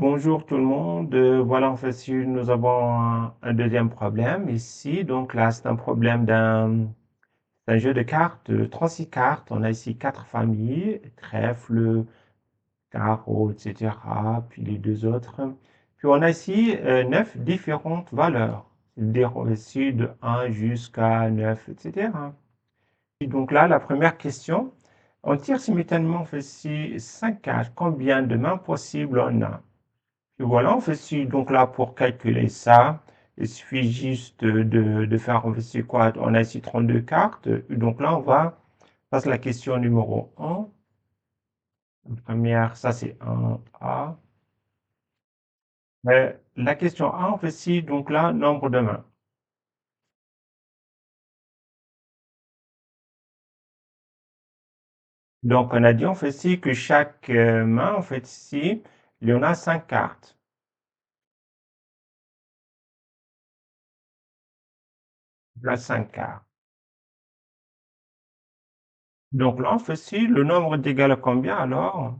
Bonjour tout le monde. Voilà, en fait, si nous avons un deuxième problème ici. Donc là, c'est un problème d'un jeu de cartes, de 36 cartes. On a ici 4 familles, trèfle, carreau, etc. Puis les deux autres. Puis on a ici 9 différentes valeurs. C'est-à-dire ici de 1 jusqu'à 9, etc. Et donc là, la première question, on tire simultanément, en fait, ici 5 cartes. Combien de mains possibles on a? Et voilà, on fait ici, donc là, pour calculer ça, il suffit juste de faire, on fait ici quoi? On a ici 32 cartes. Donc là, on va passer la question numéro 1. La première, ça c'est 1A. La question 1, on fait ici, donc là, nombre de mains. Donc, on a dit, on fait ici que chaque main, en fait ici, il y en a 5 cartes. Là, 5 cartes. Donc là, on fait ici, le nombre est égal à combien alors?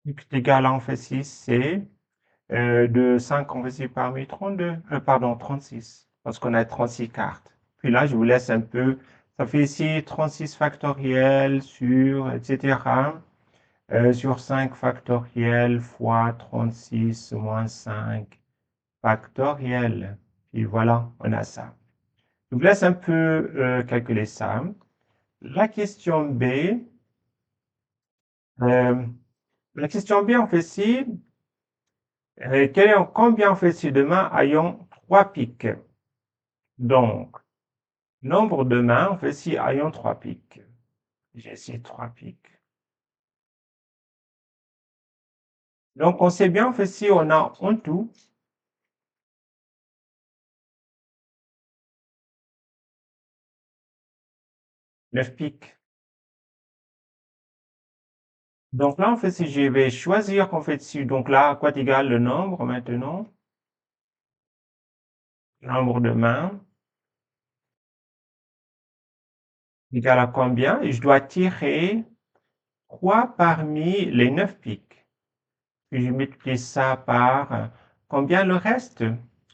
X est égal à, on fait ici, c'est de 5 conversibles parmi 32, pardon, 36, parce qu'on a 36 cartes. Puis là, je vous laisse un peu, ça fait ici 36 factoriel sur, etc., sur 5 factoriel fois 36 moins 5 factoriel. Puis voilà, on a ça. Je vous laisse un peu calculer ça. La question B, euh, la question B, on fait ici, combien on fait ici de mains ayant 3 piques? Donc, nombre de mains, on fait ici ayant 3 piques. J'ai ici 3 piques. Donc, on sait bien, on fait ici, on a en tout 9 piques. Donc là, en fait, si je vais choisir, en fait, ici, donc là, à quoi est égal le nombre maintenant? Nombre de mains égal à combien? Et je dois tirer 3 parmi les 9 piques. Puis je multiplie ça par combien le reste?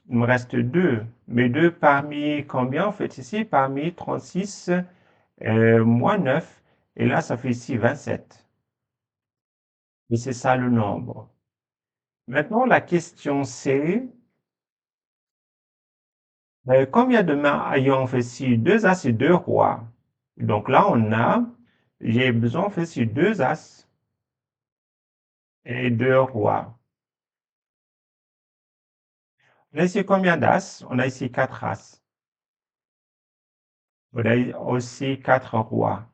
Il me reste 2. Mais 2 parmi combien, en fait, ici? Parmi 36 moins 9. Et là, ça fait ici 27. Et c'est ça le nombre. Maintenant, la question c'est, combien de mains ayant en fait ici 2 As et 2 rois? Donc là, j'ai besoin en fait ici 2 As et 2 rois. On a ici combien d'As? On a ici 4 As. On a aussi 4 rois.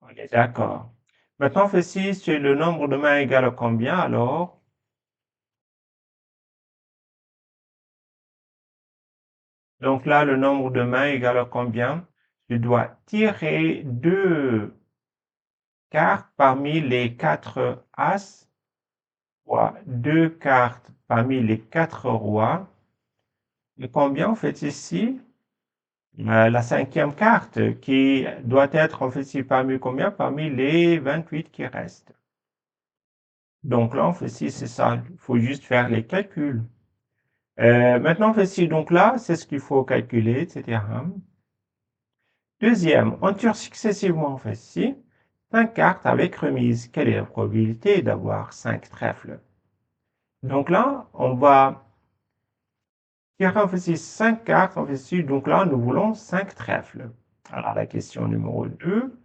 On est d'accord. Maintenant, on fait ici, c'est le nombre de mains égal à combien alors? Donc là, le nombre de mains égal à combien? Je dois tirer 2 cartes parmi les 4 As, soit 2 cartes parmi les 4 rois. Et combien on fait ici? La cinquième carte qui doit être en fait ici parmi combien? Parmi les 28 qui restent. Donc là, on fait ici, c'est ça. Il faut juste faire les calculs. Maintenant, on fait ici, donc là, c'est ce qu'il faut calculer, etc. Deuxième, on tire successivement, on fait ici, 5 cartes avec remise. Quelle est la probabilité d'avoir 5 trèfles? Donc là, on va tirer, on fait ici 5 cartes, on fait ici, donc là, nous voulons 5 trèfles. Alors, la question numéro 2.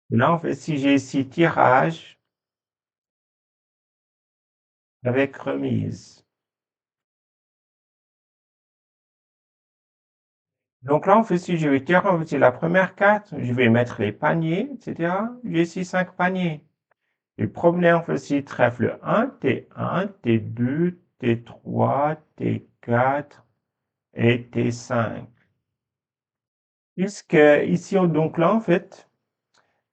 Là, on fait ici, j'ai ici tirage avec remise. Donc là, on fait ici, je vais tirer, on fait ici la première carte, je vais mettre les paniers, etc. J'ai ici 5 paniers. Les premiers, on fait ici trèfle 1, T1, T2, T3, T4 et T5. Puisque ici, donc là, en fait,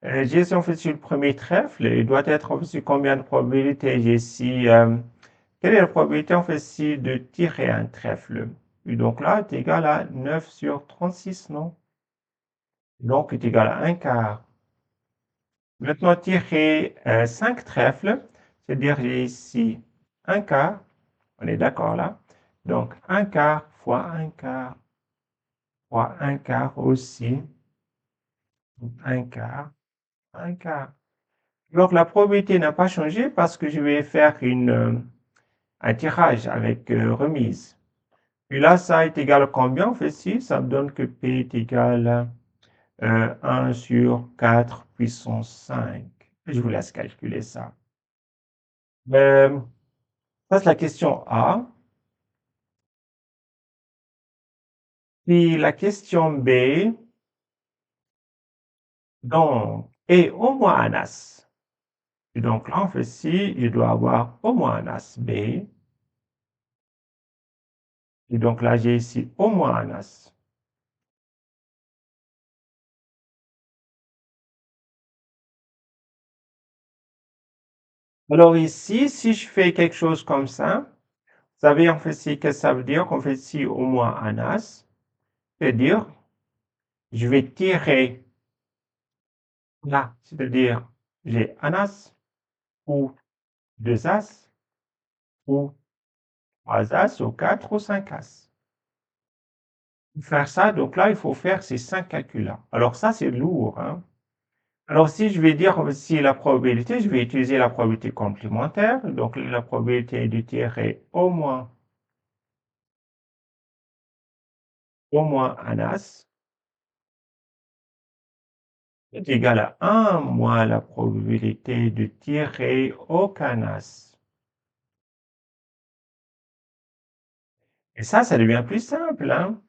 j'ai ici, en fait, sur le premier trèfle, il doit être, en fait, sur combien de probabilités? J'ai ici, quelle est la probabilité, en fait, ici, de tirer un trèfle? Et donc là, c'est égal à 9 sur 36, non? donc est égal à 1 quart. Maintenant, tirer 5 trèfles, c'est-à-dire j'ai ici 1 quart, on est d'accord là. Donc 1 quart fois 1 quart fois 1 quart aussi, 1 quart, 1 quart. Donc la probabilité n'a pas changé parce que je vais faire un tirage avec remise. Et là, ça est égal à combien? En fait, si, ça me donne que P est égal à 1 sur 4 puissance 5. Je vous laisse calculer ça. Euh, Ça, c'est la question A. Puis la question B, donc, est au moins un as. Et donc là, en fait, si, il doit avoir au moins un as B. Et donc là, j'ai ici au moins un as. Alors ici, si je fais quelque chose comme ça, vous savez en fait si, qu'est-ce que ça veut dire? En fait, si au moins un as, c'est-à-dire, je vais tirer là, c'est-à-dire, j'ai un as, ou deux as, ou trois as, ou quatre, ou cinq as. Pour faire ça, donc là, il faut faire ces cinq calculs-là. Alors ça, c'est lourd, hein. Alors si je vais dire si la probabilité, je vais utiliser la probabilité complémentaire. Donc la probabilité de tirer au moins un as est égal à 1 moins la probabilité de tirer aucun as. Et ça devient plus simple, hein.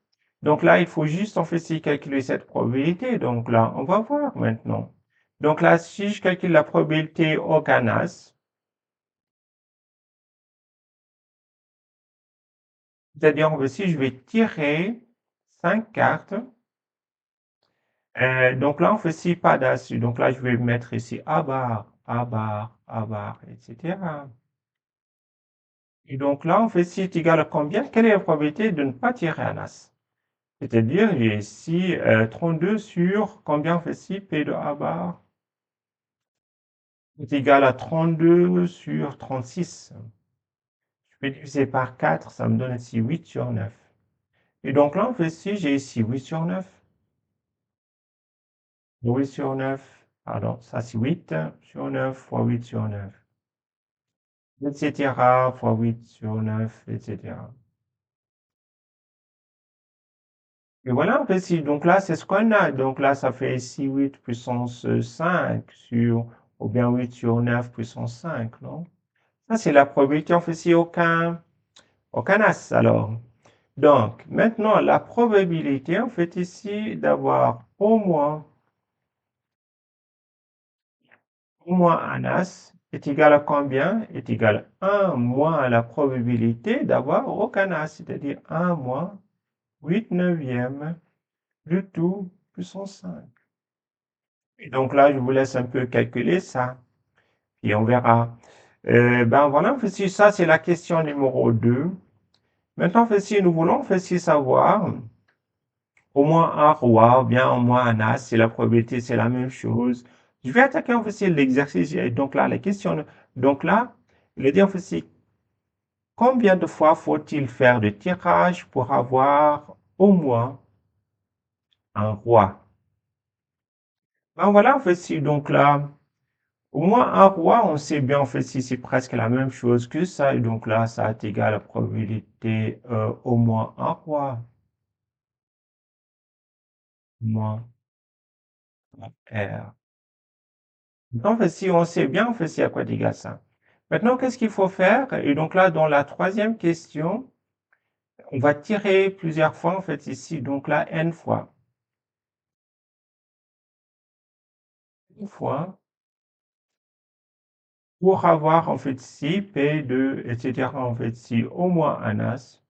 Donc là, il faut juste en fait ici calculer cette probabilité. Donc là, on va voir maintenant. Donc là, si je calcule la probabilité aucun as, c'est-à-dire si je vais tirer 5 cartes, donc là, on fait 6 pas d'as. Donc là, je vais mettre ici A bar, A bar, A bar, etc. Et donc là, on fait 6 est égal à combien? Quelle est la probabilité de ne pas tirer un as? C'est-à-dire, j'ai ici 32 sur combien on fait 6? P de A bar est égal à 32 sur 36. Je vais diviser par 4, ça me donne ici 8 sur 9. Et donc là, on fait 6, j'ai ici 8 sur 9. 8 sur 9, pardon, ça c'est 8 sur 9 fois 8 sur 9. Etc. fois 8 sur 9, etc. Et voilà, en fait, si, donc là, c'est ce qu'on a. Donc là, ça fait ici 8 puissance 5 sur, ou bien 8 sur 9 puissance 5, non? Ça, c'est la probabilité, en fait, si aucun as, alors. Donc, maintenant, la probabilité, en fait, ici, d'avoir au moins un as est égal à combien? Est égal à 1 moins la probabilité d'avoir aucun as, c'est-à-dire 1 moins 8 neuvièmes du tout puissance 5. Et donc là, je vous laisse un peu calculer ça, et on verra. Ben voilà, en fait, si ça, c'est la question numéro 2. Maintenant, en fait, si nous voulons, en fait, si savoir au moins un roi, ou bien au moins un as, c'est la probabilité, c'est la même chose. Je vais attaquer, en fait, c'est l'exercice. Et donc là, la question, donc là, le dit, en fait, c'est combien de fois faut-il faire de tirage pour avoir au moins un roi? Ben voilà, en fait, si donc là, au moins un roi, on sait bien en fait si c'est presque la même chose que ça. Et donc là, ça est égal à la probabilité au moins un roi moins R. Donc, en fait, si on sait bien, en fait, c'est à quoi est égal ça. Maintenant, qu'est-ce qu'il faut faire? Et donc là, dans la troisième question, on va tirer plusieurs fois, en fait, ici. Donc là, n fois. Une fois. Pour avoir, en fait, si P de, etc., en fait, si au moins un as,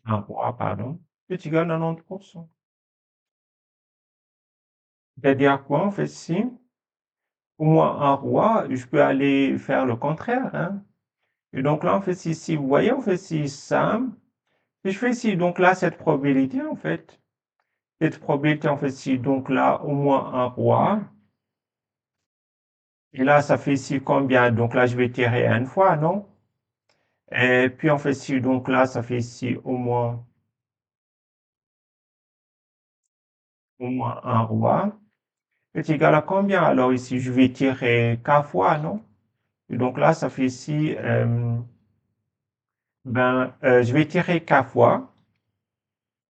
un roi, pardon, est égal à 90%. C'est-à-dire quoi, en fait, si au moins un roi, je peux aller faire le contraire, hein. Et donc là, en fait, si vous voyez, en fait, si ça, Si je fais ici, donc là, cette probabilité, en fait, si donc là, au moins un roi, et là, ça fait ici combien? Donc là, je vais tirer une fois, non? Et puis, en fait, si donc là, ça fait ici au moins un roi, est égal à combien? Alors ici, je vais tirer k fois, non? Et donc là, ça fait ici, je vais tirer k fois.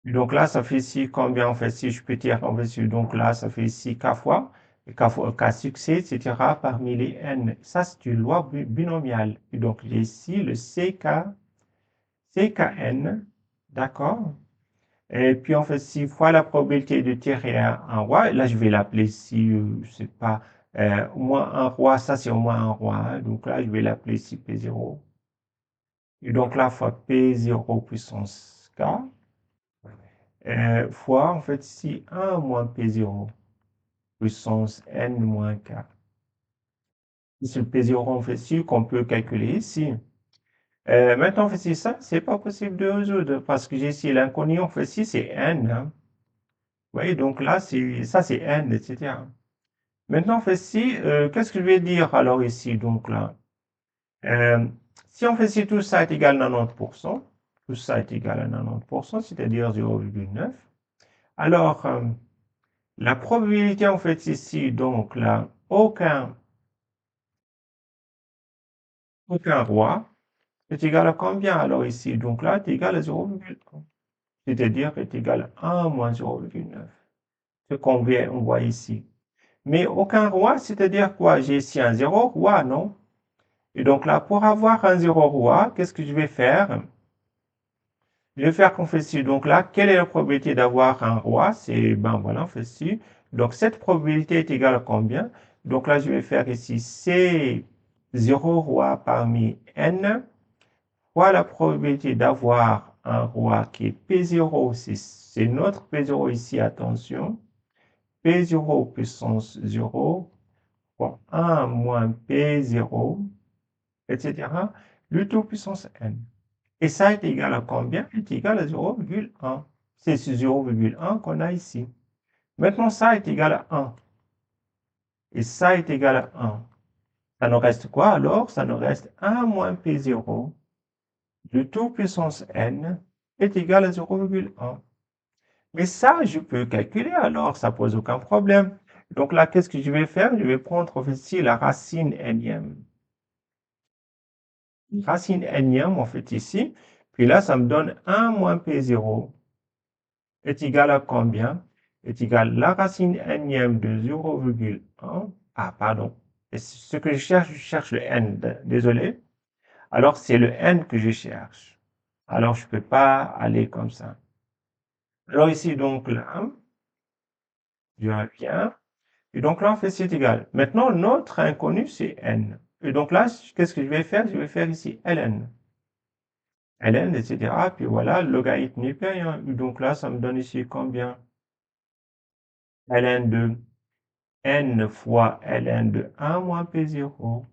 Et donc là, ça fait ici combien? En fait, si je peux tirer, en fait, donc là, ça fait ici k fois, et k fois, k succès, etc. parmi les n. Ça, c'est une loi binomiale. Et donc, j'ai ici le ckn, d'accord? Et puis, en fait, 6 fois la probabilité de tirer un roi, là, je vais l'appeler ici, je sais pas, au moins un roi, ça, c'est au moins un roi, hein. Donc là, je vais l'appeler ici P0. Et donc là, fois P0 puissance K, fois, en fait, ici, 1 moins P0 puissance N moins K. C'est le P0, en fait, ici, qu'on peut calculer ici. Maintenant, en fait, c'est ça, c'est pas possible de résoudre, parce que j'ai ici l'inconnu, en fait, ici, c'est N, hein. Vous voyez, donc là, ça, c'est N, etc. Maintenant, on fait ci, qu'est-ce que je vais dire alors ici, donc là? Euh, si on fait ci, tout ça est égal à 90%, tout ça est égal à 90%, c'est-à-dire 0,9. Alors, la probabilité, en fait, ici, donc là, aucun roi est égal à combien alors ici? Donc là, est égal à 0,1, c'est-à-dire est égal à 1 moins 0,9. Ce qu'on on voit ici. Mais aucun roi, c'est-à-dire quoi? J'ai ici un 0 roi, non? Et donc là, pour avoir un 0 roi, qu'est-ce que je vais faire? Je vais faire qu'on fait ci. Donc là, quelle est la probabilité d'avoir un roi? C'est, ben voilà, on fait ci. Donc cette probabilité est égale à combien? Donc là, je vais faire ici C 0 roi parmi n fois la probabilité d'avoir un roi qui est P0. C'est notre P0 ici, attention. P0 puissance 0 fois 1 moins P0, etc. Le tout puissance n. Et ça est égal à combien? Est égal à 0,1. C'est ce 0,1 qu'on a ici. Maintenant, ça est égal à 1. Et ça est égal à 1. Ça nous reste quoi alors? Ça nous reste 1 moins P0. Le tout puissance n est égal à 0,1. Mais ça, je peux calculer alors, ça pose aucun problème. Donc là, qu'est-ce que je vais faire? Je vais prendre ici la racine énième. Racine énième, en fait, ici. Puis là, ça me donne 1 moins P0 est égal à combien? Est égal à la racine énième de 0,1. Ah, pardon. Et ce que je cherche le n. Désolé. Alors, c'est le n que je cherche. Alors, je ne peux pas aller comme ça. Alors ici, donc là, je reviens. Et donc là, on fait c'est égal. Maintenant, notre inconnu, c'est n. Et donc là, qu'est-ce que je vais faire? Je vais faire ici ln. ln, etc. Puis voilà, logarithme népérien. Et donc là, ça me donne ici combien? ln de n fois ln de 1 moins P0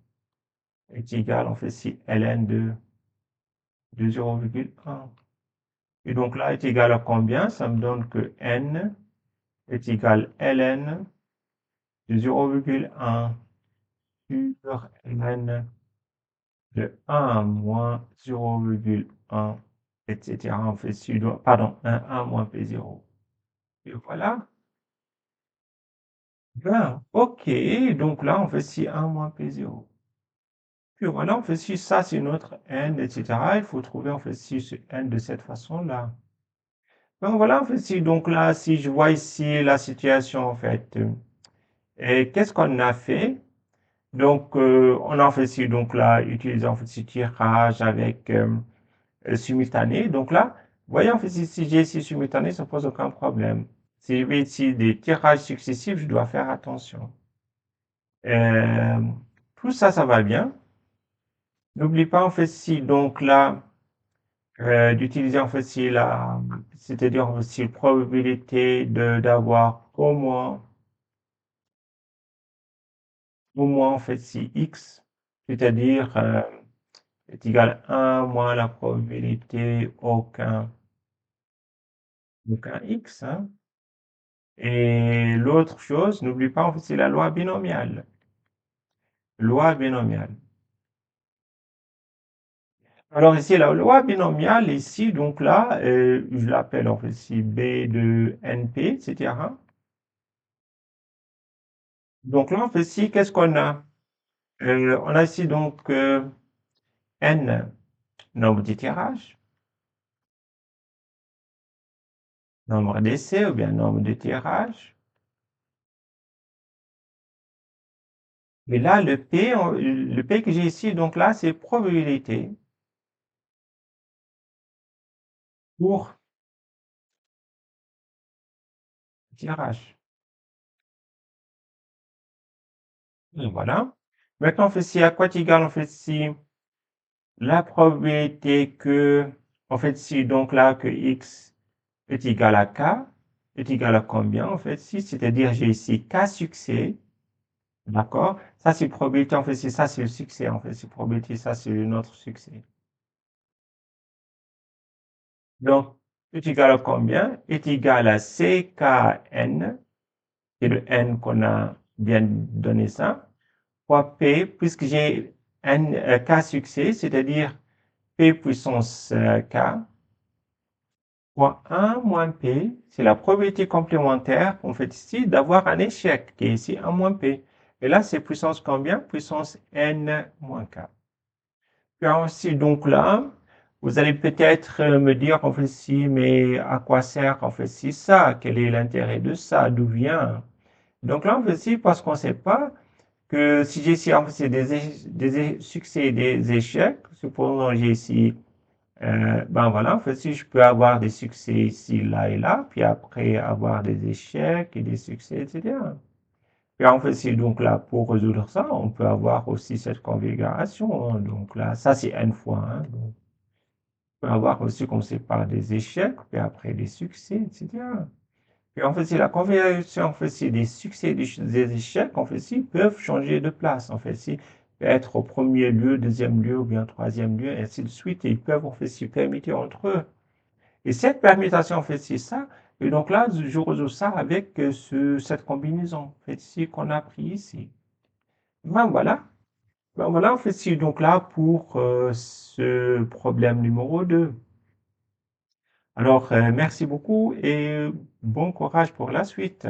est égal, on fait ici ln de 0,1. Et donc là, est égal à combien? Ça me donne que n est égal à ln de 0,1 sur ln de 1 moins 0,1, etc. On fait ici, pardon, 1 moins P0. Et voilà. Bien, ok. Donc là, on fait ici 1 moins P0. Puis voilà, on fait si ça, c'est notre n, etc. Il faut trouver, en fait, si ce n de cette façon-là. Donc voilà, en fait, si, donc là, si je vois ici la situation, en fait, et qu'est-ce qu'on a fait? Donc, on a en fait si, donc là, utilisé en fait ce tirage avec simultané. Donc là, voyez, en fait, si j'ai ici simultané, ça pose aucun problème. Si je vais ici des tirages successifs, je dois faire attention. Euh, tout ça, ça va bien. N'oublie pas, en fait, si, donc là, d'utiliser en fait si la, c'est-à-dire en fait, si probabilité d'avoir au moins en fait si x, c'est-à-dire est égal à 1 moins la probabilité aucun Donc un X, hein. Et l'autre chose, n'oublie pas, en fait, c'est la loi binomiale. Loi binomiale. Alors ici, la loi binomiale, ici, donc là, je l'appelle en fait ici B de NP, etc. Donc là, en fait ici, qu'est-ce qu'on a? On a ici donc N, nombre de tirages, nombre d'essais ou bien nombre de tirages. Et là, le P que j'ai ici, donc là, c'est probabilité pour tirage. Et voilà. Maintenant, on fait ici, à quoi est égal, en fait, ici, la probabilité que, en fait, ici, donc là, que X est égal à K, est égal à combien, en fait, ici, c'est-à-dire, j'ai ici K succès, d'accord? Ça, c'est probabilité, en fait, c'est ça, c'est le succès, en fait, c'est probabilité, ça, c'est notre succès. Donc, est égal à combien? Est égal à CKN, c'est le N qu'on a bien donné ça, fois P, puisque j'ai N, K succès, c'est-à-dire P puissance K, fois 1 moins P, c'est la probabilité complémentaire qu'on fait ici d'avoir un échec, qui est ici 1 moins P. Et là, c'est puissance combien? Puissance N moins K. Puis ensuite, donc là, vous allez peut-être me dire, en fait, si, mais à quoi sert, en fait, si ça? Quel est l'intérêt de ça? D'où vient? Donc là, en fait, si, parce qu'on ne sait pas que si j'ai ici, en fait, c'est des succès et des échecs, supposons que j'ai ici, ben voilà, en fait, si je peux avoir des succès ici, là et là, puis après avoir des échecs et des succès, etc. Et en fait, si donc là, pour résoudre ça, on peut avoir aussi cette configuration, hein. Donc là, ça c'est n fois, hein. Donc, on peut avoir aussi comme c'est par des échecs, puis après des succès, etc. Et en fait, si la configuration, en fait, si des succès et des échecs, en fait, si peuvent changer de place, en fait, si être au premier lieu, deuxième lieu, ou bien troisième lieu, et ainsi de suite, et ils peuvent, en fait, si permuter entre eux. Et cette permutation, en fait, c'est ça. Et donc là, je résous ça avec cette combinaison, en fait, si qu'on a pris ici. Ben voilà. Ben voilà, en fait, si donc là pour ce problème numéro 2. Alors, merci beaucoup et bon courage pour la suite.